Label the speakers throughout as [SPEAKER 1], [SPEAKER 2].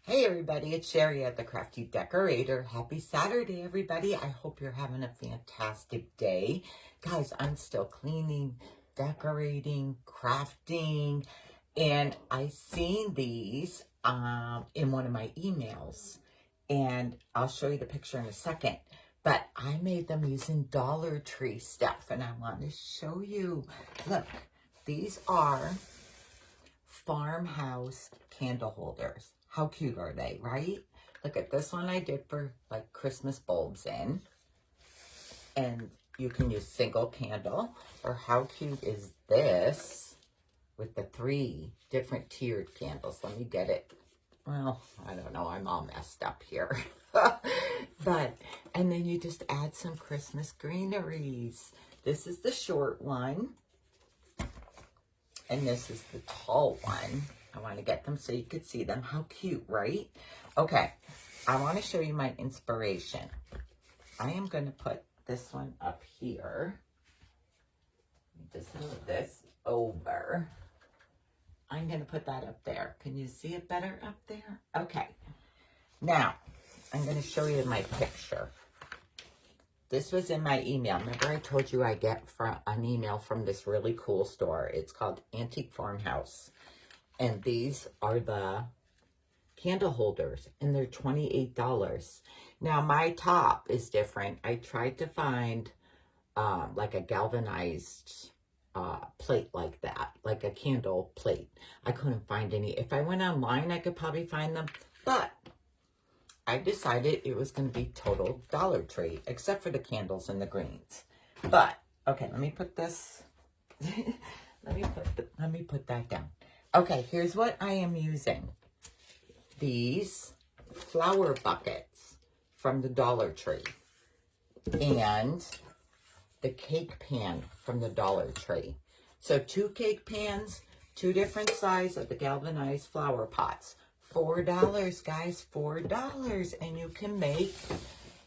[SPEAKER 1] Hey everybody, it's Sherry at the Crafty Decorator. Happy Saturday, everybody. I hope you're having a fantastic day. Guys, I'm still cleaning, decorating, crafting, and I seen these in one of my emails. And I'll show you the picture in a second. But I made them using Dollar Tree stuff, and I want to show you. Look, these are Farmhouse candle holders. How cute are they, right? Look at this one I did for like Christmas bulbs in. And you can use single candle. Or how cute is this with the 3 different tiered candles? Let me get it. Well, I don't know. I'm all messed up here. And then you just add some Christmas greeneries. This is the short one. And this is the tall one. I want to get them so you could see them. How cute, right? Okay, I want to show you my inspiration. I am going to put this one up here. Just move this over. I'm going to put that up there. Can you see it better up there? Okay. Now, I'm going to show you my picture. This was in my email. Remember I told you I get an email from this really cool store. It's called Antique Farmhouse. And these are the candle holders. And they're $28. Now my top is different. I tried to find like a galvanized plate like that. Like a candle plate. I couldn't find any. If I went online, I could probably find them. But I decided it was going to be total Dollar Tree, except for the candles and the greens. But, okay, let me put this, let me put that down. Okay, here's what I am using. These flower buckets from the Dollar Tree and the cake pan from the Dollar Tree. So 2 cake pans, 2 different sizes of the galvanized flower pots. $4, guys, $4, and you can make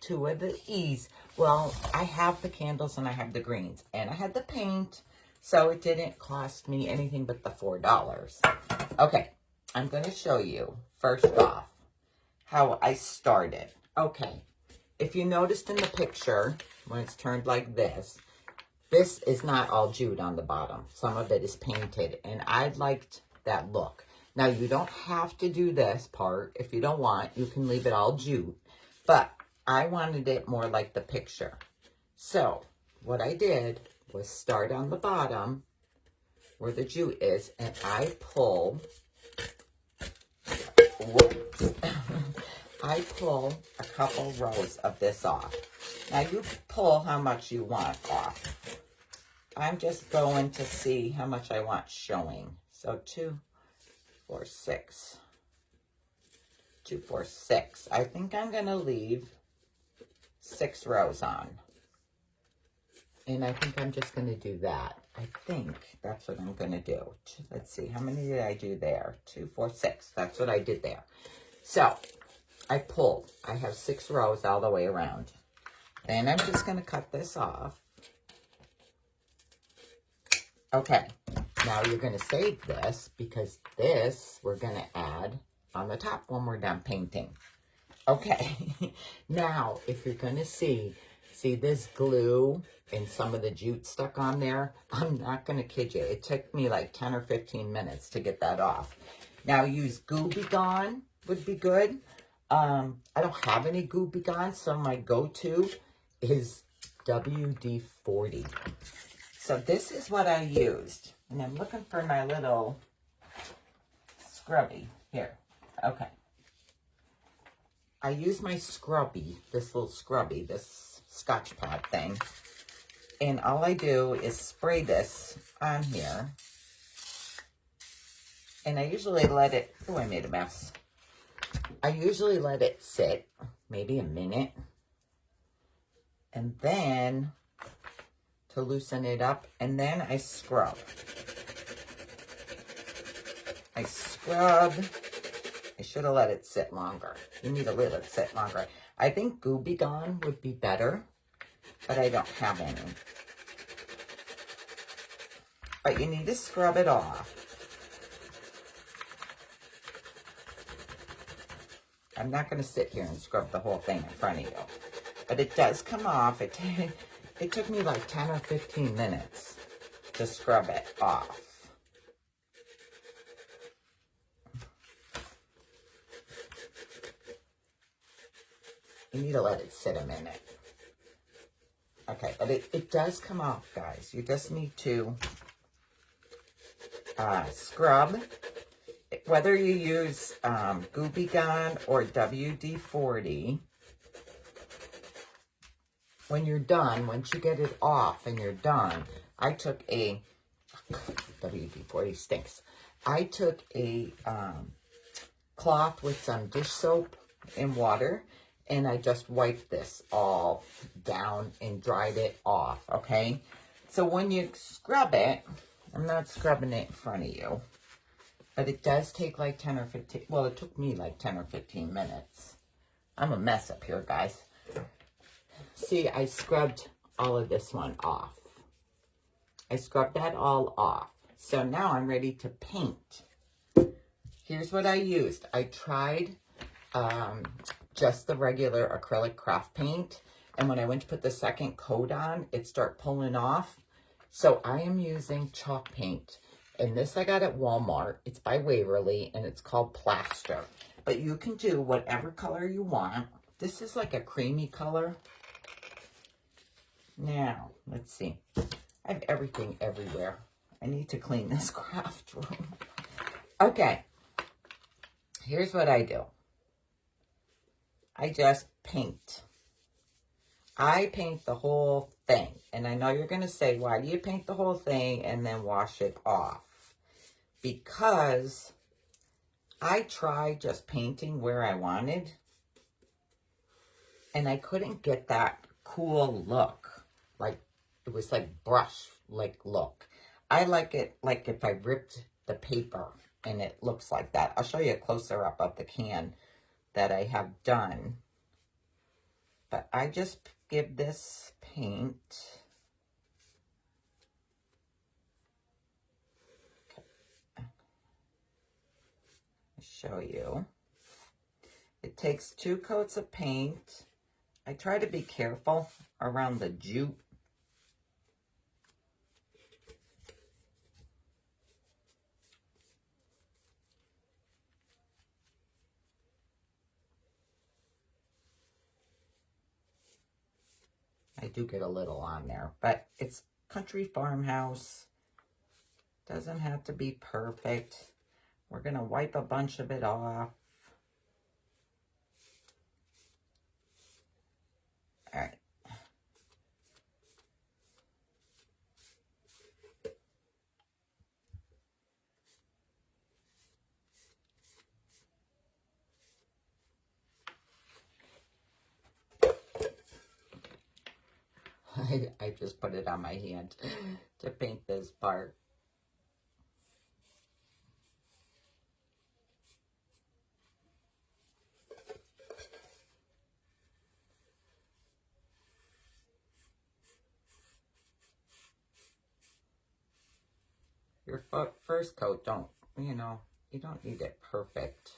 [SPEAKER 1] 2 of the thease. Well, I have the candles and I have the greens, and I had the paint, so it didn't cost me anything but the $4. Okay, I'm going to show you, first off, how I started. Okay, if you noticed in the picture, when it's turned like this is not all jute on the bottom. Some of it is painted, and I liked that look. Now, you don't have to do this part. If you don't want, you can leave it all jute. But I wanted it more like the picture. So, what I did was start on the bottom where the jute is, and I pull, whoops, I pull a couple rows of this off. Now, you pull how much you want off. I'm just going to see how much I want showing. So, 2, 4, 6. 2, 4, 6. I think I'm going to leave 6 rows on. And I think I'm just going to do that. I think that's what I'm going to do. Let's see. How many did I do there? 2, 4, 6. That's what I did there. So, I pulled. I have 6 rows all the way around. Then I'm just going to cut this off. Okay. Now you're going to save this because this we're going to add on the top when we're done painting. Okay. Now, if you're going to see this glue and some of the jute stuck on there, I'm not going to kid you. It took me like 10 or 15 minutes to get that off. Now, use Goo Be Gone would be good. I don't have any Goo Be Gone, so my go-to is WD-40. So this is what I used. And I'm looking for my little scrubby here. Okay. I use my scrubby, this little scrubby, this Scotch pad thing. And all I do is spray this on here. And I usually let it, oh, I made a mess. I usually let it sit maybe a minute. And then to loosen it up, and then I scrub. I scrub. I should have let it sit longer. You need to let it sit longer. I think Goo Be Gone would be better, but I don't have any. But you need to scrub it off. I'm not going to sit here and scrub the whole thing in front of you. But it does come off. It took me like 10 or 15 minutes to scrub it off. You need to let it sit a minute. Okay, but it does come off, guys. You just need to scrub. Whether you use Gooby Gone or WD-40, when you're done, once you get it off and you're done, I took a, WD-40 stinks. I took a cloth with some dish soap and water, and I just wiped this all down and dried it off, okay? So when you scrub it, I'm not scrubbing it in front of you, but it does take like 10 or 15, well, it took me like 10 or 15 minutes. I'm a mess up here, guys. See, I scrubbed all of this one off. I scrubbed that all off. So now I'm ready to paint. Here's what I used. I tried just the regular acrylic craft paint. And when I went to put the second coat on, it started pulling off. So I am using chalk paint. And this I got at Walmart. It's by Waverly, and it's called Plaster. But you can do whatever color you want. This is like a creamy color. Now, let's see. I have everything everywhere. I need to clean this craft room. Okay. Here's what I do. I just paint. I paint the whole thing. And I know you're going to say, why do you paint the whole thing and then wash it off? Because I tried just painting where I wanted, and I couldn't get that cool look. Like, it was like brush-like look. I like it like if I ripped the paper and it looks like that. I'll show you a closer up of the can that I have done. But I just give this paint. Show you. It takes 2 coats of paint. I try to be careful around the jute. I do get a little on there, but it's country farmhouse. Doesn't have to be perfect. We're going to wipe a bunch of it off. All right. I just put it on my hand to paint this part. Your first coat, you don't need it perfect.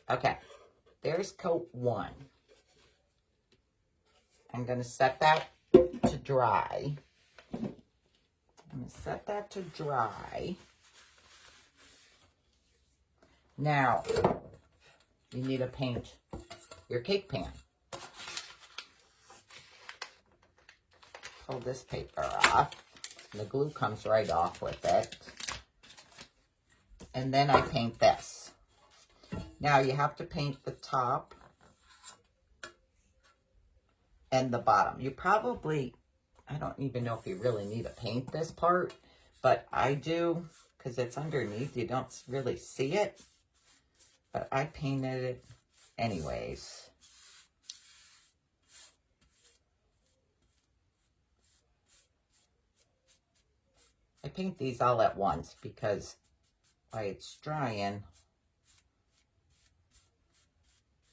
[SPEAKER 1] Okay, there's coat 1. I'm going to set that to dry. Now, you need to paint your cake pan. Pull this paper off. The glue comes right off with it. And then I paint this. Now you have to paint the top and the bottom. You probably, I don't even know if you really need to paint this part, but I do because it's underneath. You don't really see it, but I painted it anyways. I paint these all at once because while it's drying,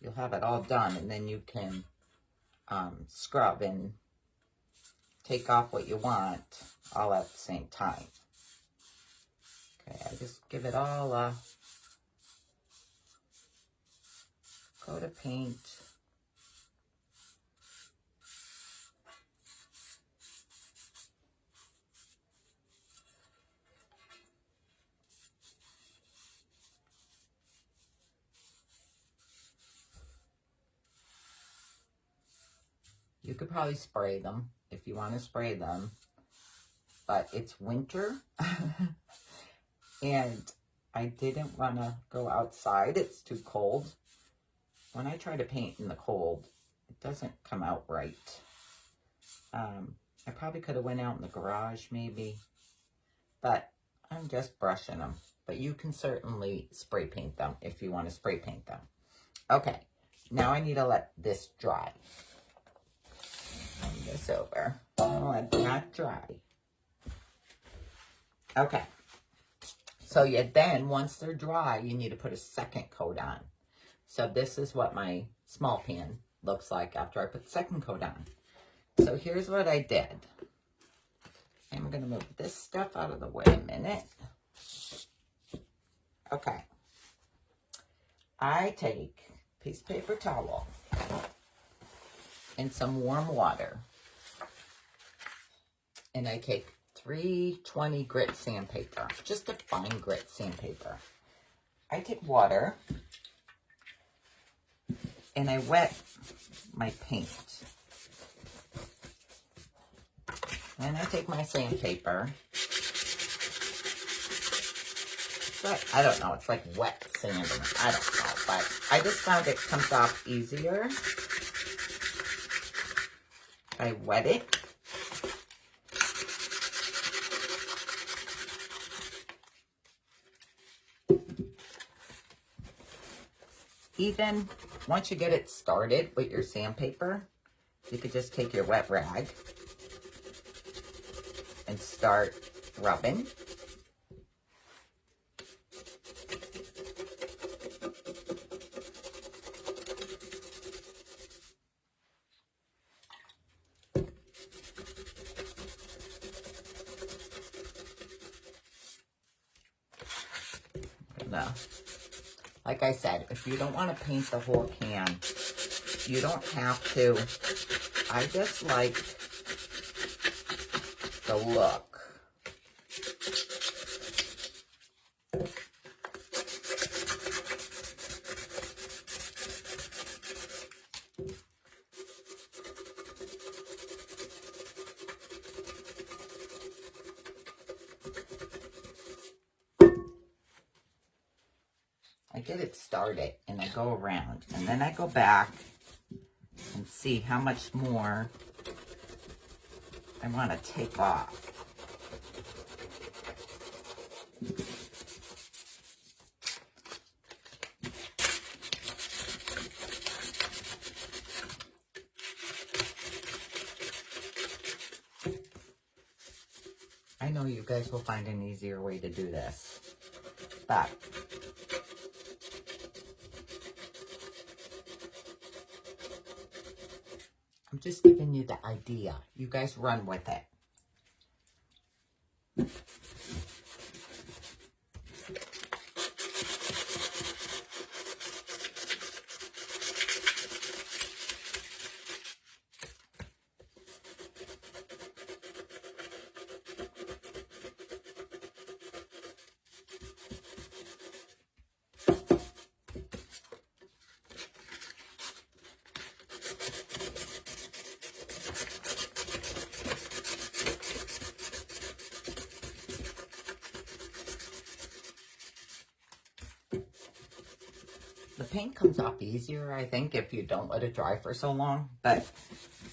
[SPEAKER 1] you'll have it all done, and then you can scrub and take off what you want all at the same time. Okay, I just give it all a coat of paint. You could probably spray them if you want to spray them, but it's winter and I didn't want to go outside. It's too cold. When I try to paint in the cold, it doesn't come out right. I probably could have went out in the garage maybe, but I'm just brushing them. But you can certainly spray paint them if you want to spray paint them. Okay, now I need to let this dry. Turn this over. I'll let that dry. Okay. So then, once they're dry, you need to put a second coat on. So this is what my small pan looks like after I put the second coat on. So here's what I did. I'm going to move this stuff out of the way a minute. Okay. I take a piece of paper towel and some warm water. And I take 320 grit sandpaper, just a fine grit sandpaper. I take water and I wet my paint. Then I take my sandpaper. But I don't know, it's like wet sand. I don't know, but I just found it comes off easier. I wet it. Even once you get it started with your sandpaper, you could just take your wet rag and start rubbing. Like I said, if you don't want to paint the whole can, you don't have to. I just like the look. I get it started and I go around and then I go back and see how much more I want to take off. I know you guys will find an easier way to do this, but I'm just giving you the idea. You guys run with it. The paint comes off easier, I think, if you don't let it dry for so long. But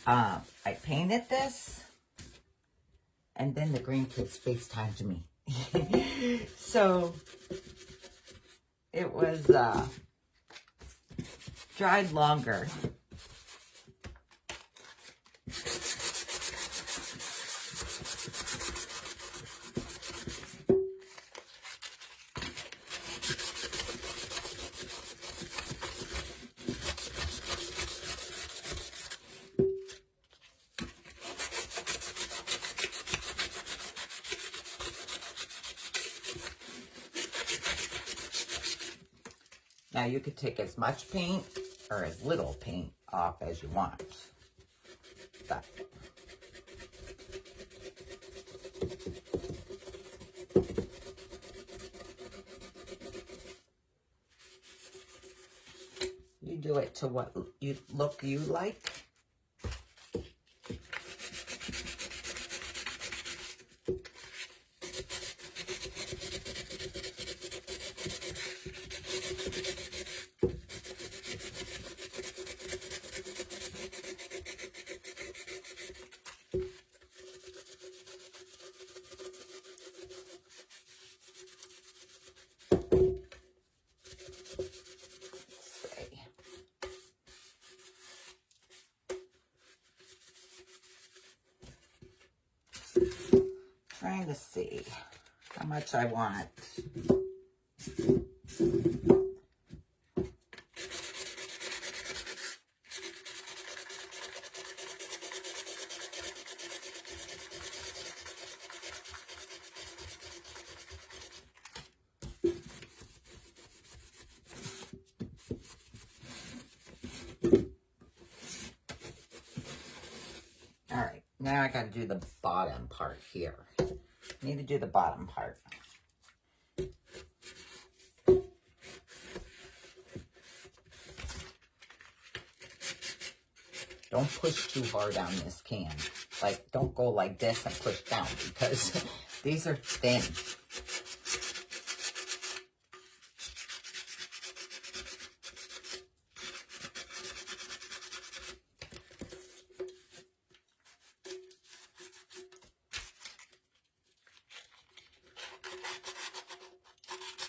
[SPEAKER 1] I painted this, and then the grandkids FaceTimed me. So it was dried longer. Now you could take as much paint or as little paint off as you want. But you do it to what look you like. Trying to see how much I want. All right, now I got to do the bottom part here. I need to do the bottom part. Don't push too hard on this can. Like, don't go like this and push down because these are thin.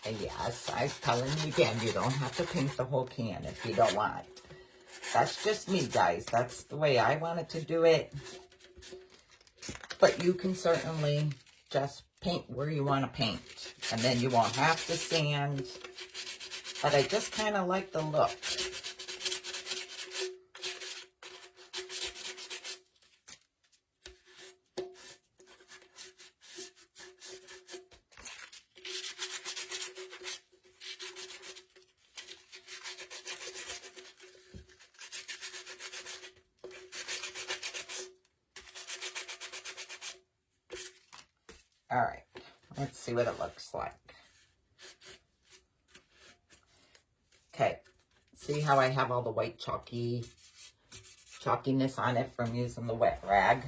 [SPEAKER 1] And yes, I'm telling you again, you don't have to paint the whole can if you don't want. That's just me, guys. That's the way I wanted to do it. But you can certainly just paint where you want to paint. And then you won't have to sand. But I just kind of like the look. All right, let's see what it looks like. Okay, see how I have all the white chalkiness on it from using the wet rag?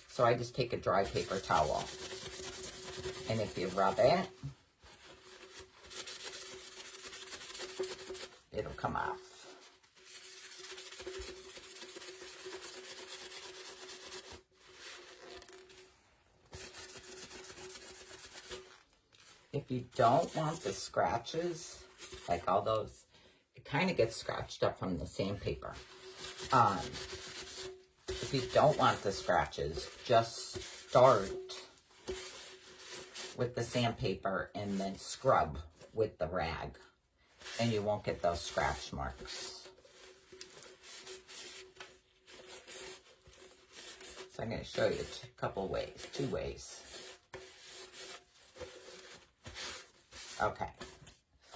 [SPEAKER 1] So I just take a dry paper towel, and if you rub it, it'll come off. If you don't want the scratches, like all those, it kind of gets scratched up from the sandpaper. If you don't want the scratches, just start with the sandpaper and then scrub with the rag, and you won't get those scratch marks. So I'm going to show you a couple ways, 2 ways. Okay,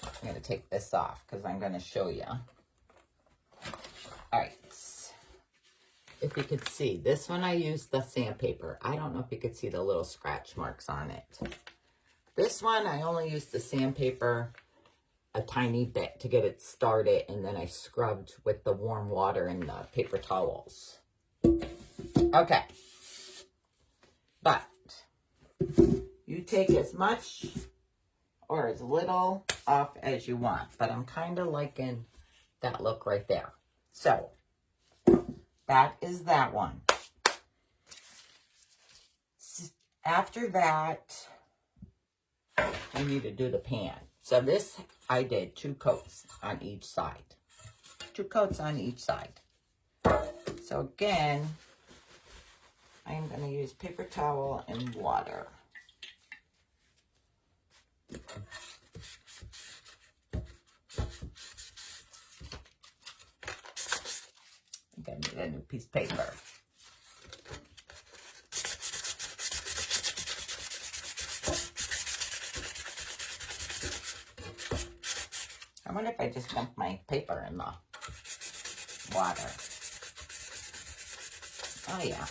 [SPEAKER 1] I'm going to take this off because I'm going to show you. All right, if you could see, this one I used the sandpaper. I don't know if you could see the little scratch marks on it. This one, I only used the sandpaper a tiny bit to get it started, and then I scrubbed with the warm water and the paper towels. Okay, but you take as much or as little off as you want, but I'm kind of liking that look right there. So that is that one. After that, I need to do the pan. So this, I did 2 coats on each side. 2 coats on each side. So again, I'm going to use paper towel and water. I think I need a new piece of paper. What if I just dump my paper in the water? Oh, yeah.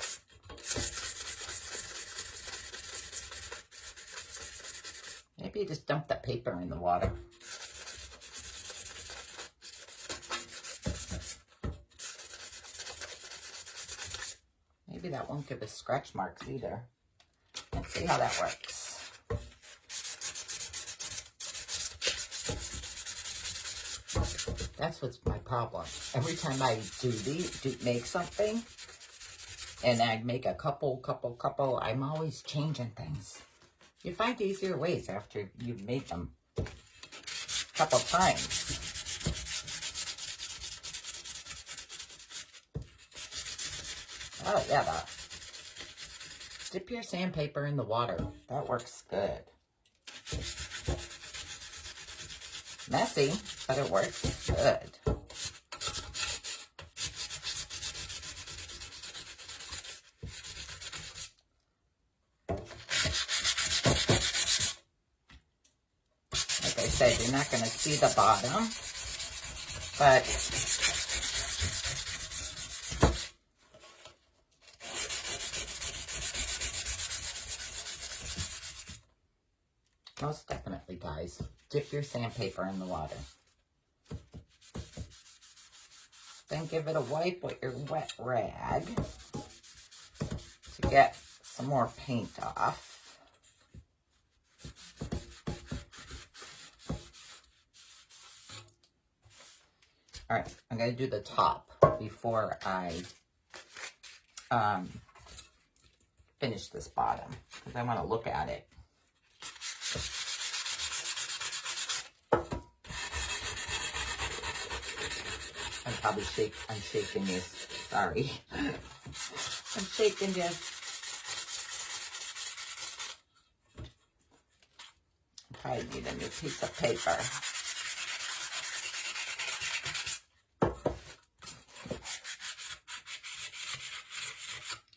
[SPEAKER 1] Maybe just dump the paper in the water. Maybe that won't give us scratch marks either. Let's see how that works. That's what's my problem. Every time I make something, and I make a couple, I'm always changing things. You find easier ways after you've made them a couple times. Oh, yeah, dip your sandpaper in the water. That works good. Messy, but it works good. Like I said, you're not going to see the bottom, but most definitely, guys, dip your sandpaper in the water. Then give it a wipe with your wet rag to get some more paint off. All right, I'm going to do the top before I finish this bottom because I want to look at it. I'm shaking this. Sorry. I'm shaking this. I probably need a new piece of paper.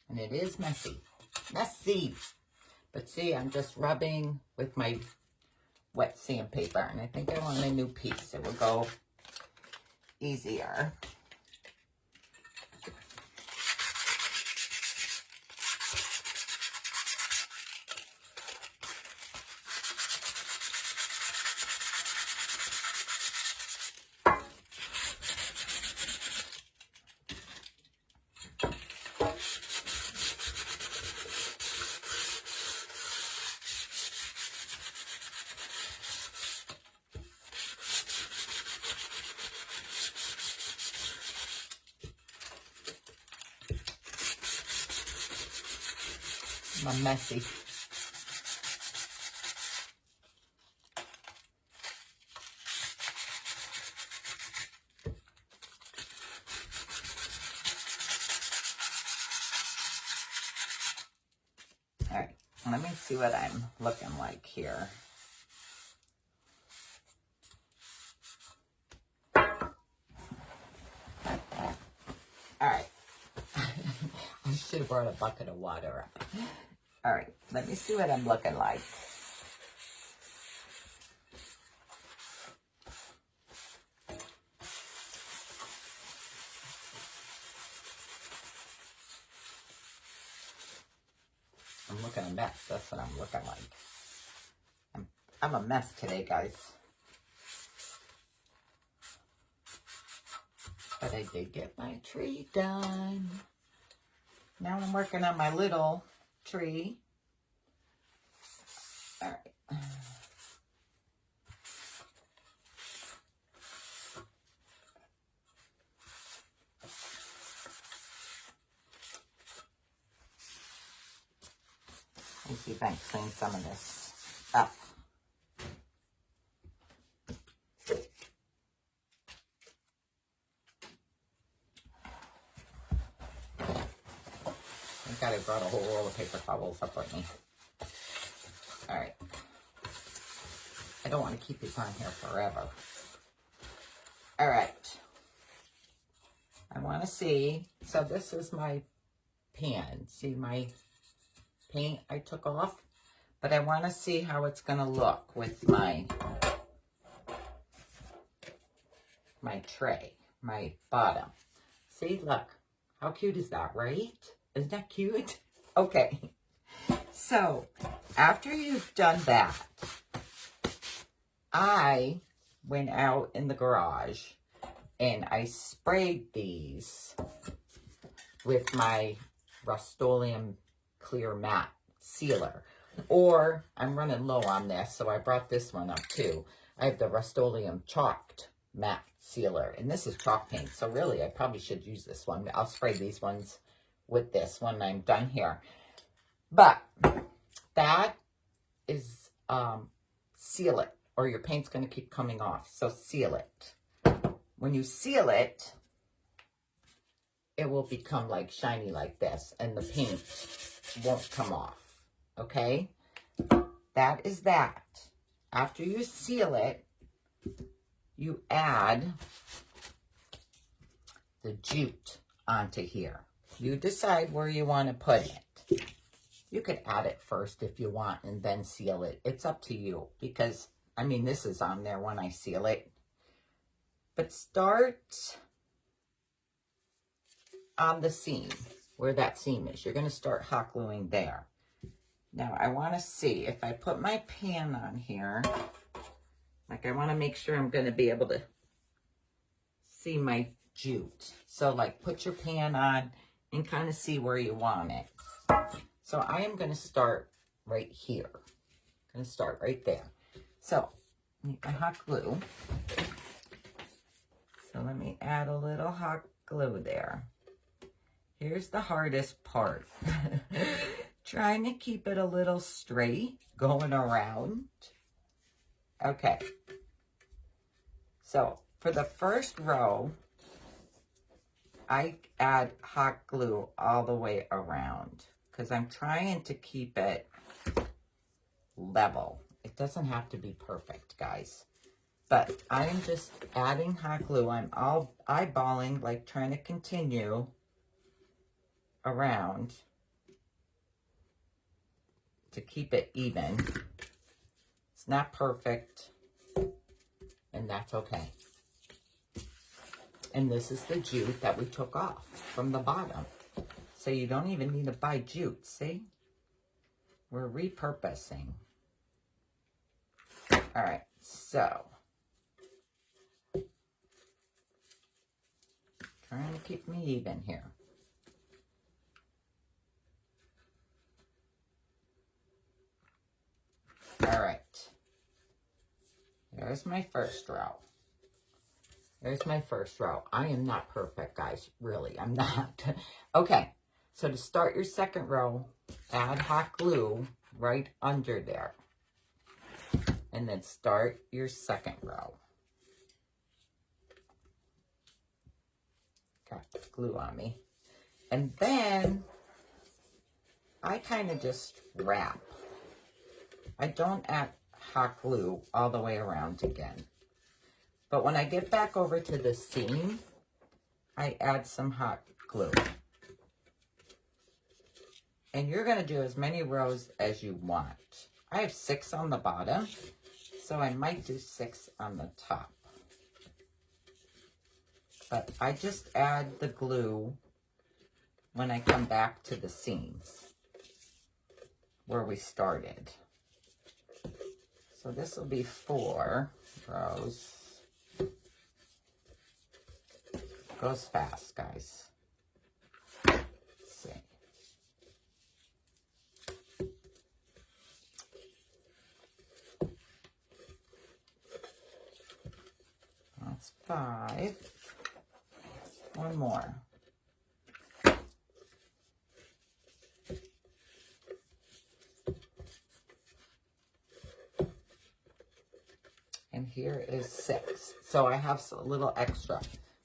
[SPEAKER 1] And it is messy. Messy. But see, I'm just rubbing with my wet sandpaper. And I think I want a new piece. It will go easier. I'm messy. All right, let me see what I'm looking like here. All right. I should have brought a bucket of water up. All right, let me see what I'm looking like. I'm looking a mess. That's what I'm looking like. I'm a mess today, guys. But I did get my tree done. Now I'm working on my little tree. All right. Let me see if I can clean some of this up. God, I brought a whole roll of paper towels up with me. All right. I don't want to keep these on here forever. All right. I want to see. So this is my pan. See my paint I took off? But I want to see how it's going to look with my my tray, my bottom. See, look, how cute is that, right? Isn't that cute? Okay, so after you've done that, I went out in the garage and I sprayed these with my Rust-Oleum Clear Matte Sealer. Or I'm running low on this, so I brought this one up too. I have the Rust-Oleum Chalked Matte Sealer, and this is chalk paint, so really I probably should use this one. I'll spray these ones with this when I'm done here. But that is seal it, or your paint's going to keep coming off, so seal it. When you seal it, it will become like shiny like this, and the paint won't come off, okay? That is that. After you seal it, you add the jute onto here. You decide where you want to put it. You could add it first if you want and then seal it. It's up to you because, I mean, this is on there when I seal it. But start on the seam, where that seam is. You're going to start hot gluing there. Now, I want to see if I put my pan on here, like I want to make sure I'm going to be able to see my jute. So, like, put your pan on and kind of see where you want it. So, I am going to start right here. I'm going to start right there. So, need my hot glue. So, let me add a little hot glue there. Here's the hardest part. Trying to keep it a little straight, going around. Okay. So, for the first row, I add hot glue all the way around because I'm trying to keep it level. It doesn't have to be perfect, guys. But I'm just adding hot glue. I'm all eyeballing, like trying to continue around to keep it even. It's not perfect, and that's okay. And this is the jute that we took off from the bottom. So you don't even need to buy jute, see? We're repurposing. All right, so. Trying to keep me even here. All right. There's my first row. There's my first row. I am not perfect, guys. Really, I'm not. Okay, so to start your second row, add hot glue right under there. And then start your second row. Got glue on me. And then I kind of just wrap. I don't add hot glue all the way around again. But when I get back over to the seam, I add some hot glue. And you're going to do as many rows as you want. I have 6 on the bottom, so I might do 6 on the top. But I just add the glue when I come back to the seams where we started. So this will be 4 rows. Goes fast, guys. Let's see. That's 5. One more. And here is 6. So I have a little extra.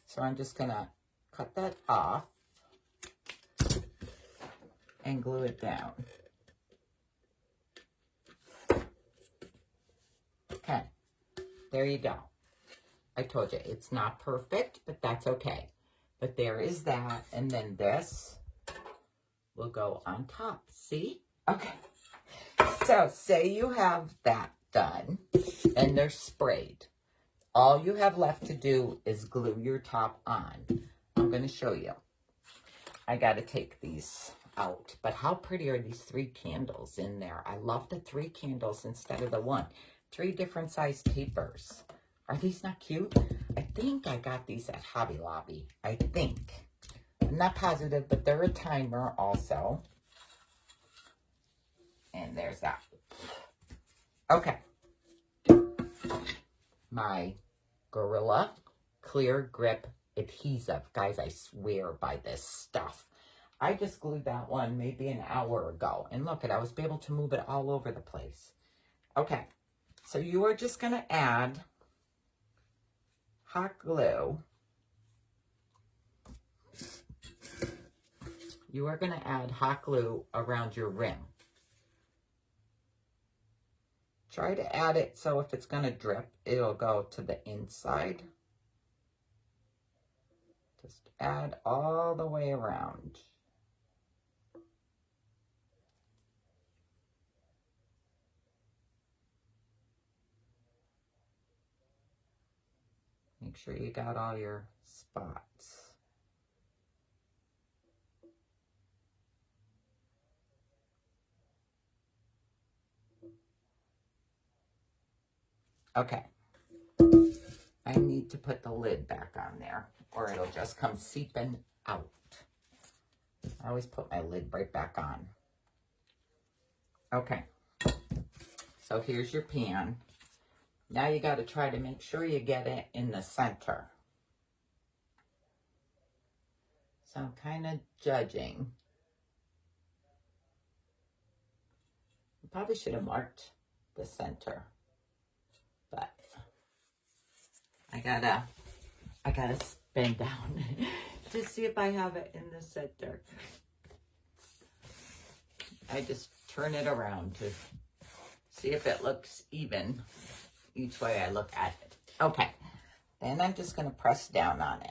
[SPEAKER 1] So I'm just going to cut that off and glue it down. Okay, there you go. I told you, it's not perfect, but that's okay. But there is that, and then this will go on top. See? Okay. So say you have that done, and they're sprayed. All you have left to do is glue your top on. I'm going to show you. I got to take these out. But how pretty are these 3 candles in there? I love the 3 candles instead of the 1. 3 different size tapers. Are these not cute? I think I got these at Hobby Lobby. I think. I'm not positive, but they're a timer also. And there's that. Okay. My Gorilla Clear Grip Adhesive. Guys, I swear by this stuff. I just glued that one maybe an hour ago. And look, I was able to move it all over the place. Okay. So you are just going to add hot glue. You are going to add hot glue around your rim. Try to add it so if it's going to drip, it'll go to the inside. Just add all the way around. Make sure you got all your spots. Okay. I need to put the lid back on there or it'll just come seeping out. I always put my lid right back on. Okay. So here's your pan. Now you got to try to make sure you get it in the center. So I'm kind of judging. I probably should have marked the center, but I gotta spin down to see if I have it in the center. I just turn it around to see if it looks even each way I look at it. Okay, then I'm just going to press down on it.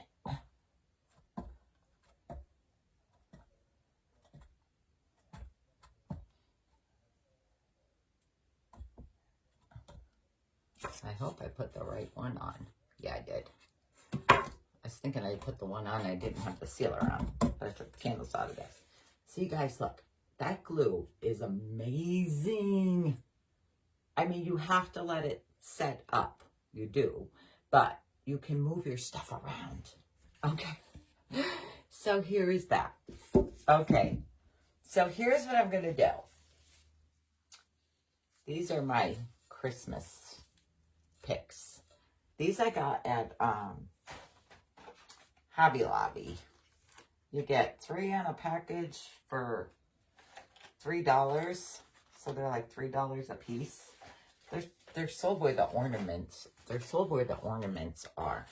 [SPEAKER 1] I hope I put the right one on. Yeah, I did. I was thinking I put the one on, I didn't have the sealer on, but I took the candles out of this. See, guys, look. That glue is amazing. I mean, you have to let it set up. You do. But you can move your stuff around. Okay. So here is that. Okay. So here's what I'm going to do. These are my Christmas picks. These I got at Hobby Lobby. You get 3 on a package for $3. So they're like $3 a piece. They're sold where the ornaments. They're sold where the ornaments are.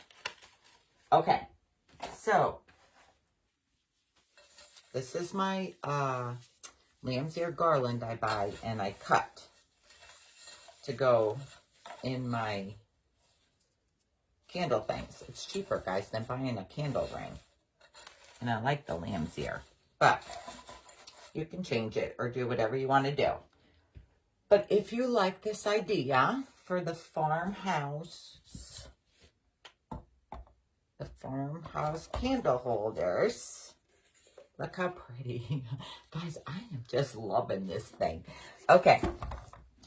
[SPEAKER 1] Okay. So this is my lamb's ear garland I buy and I cut to go in my candle things. It's cheaper, guys, than buying a candle ring. And I like the lamb's ear. But you can change it or do whatever you want to do. But if you like this idea for the farmhouse candle holders, look how pretty. Guys, I am just loving this thing. Okay.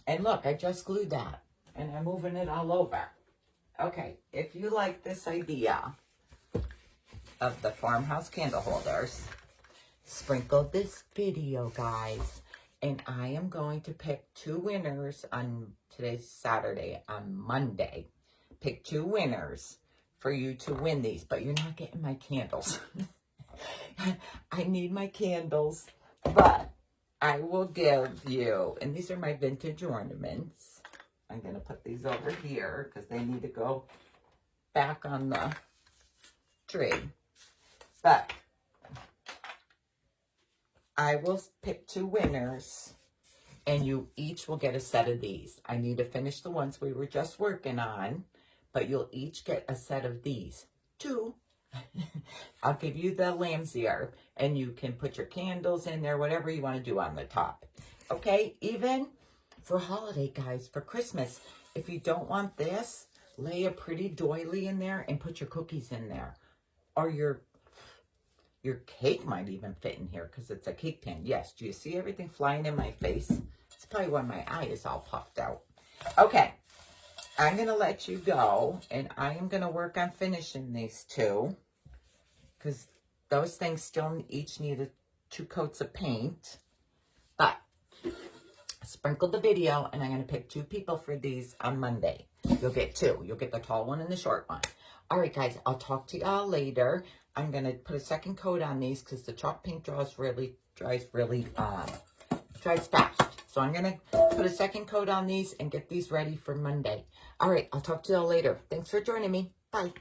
[SPEAKER 1] And look, I just glued that. And I'm moving it all over. Okay. If you like this idea of the farmhouse candle holders, sprinkle this video, guys. And I am going to pick 2 winners on, today's Saturday, on Monday. Pick 2 winners for you to win these. But you're not getting my candles. I need my candles. But I will give you, and these are my vintage ornaments. I'm going to put these over here because they need to go back on the tree. But I will pick 2 winners, and you each will get a set of these. I need to finish the ones we were just working on, but you'll each get a set of these. 2. I'll give you the lamb's ear, and you can put your candles in there, whatever you want to do on the top. Okay, even for holiday, guys, for Christmas, if you don't want this, lay a pretty doily in there and put your cookies in there. Or your cake might even fit in here because it's a cake pan. Yes, do you see everything flying in my face? It's probably why my eye is all puffed out. Okay, I'm going to let you go, and I am going to work on finishing these two because those things still each need 2 coats of paint. But sprinkle the video, and I'm going to pick 2 people for these on Monday. You'll get 2. You'll get the tall one and the short one. All right, guys, I'll talk to y'all later. I'm going to put a second coat on these because the chalk paint dries fast. So I'm going to put a second coat on these and get these ready for Monday. All right, I'll talk to y'all later. Thanks for joining me. Bye.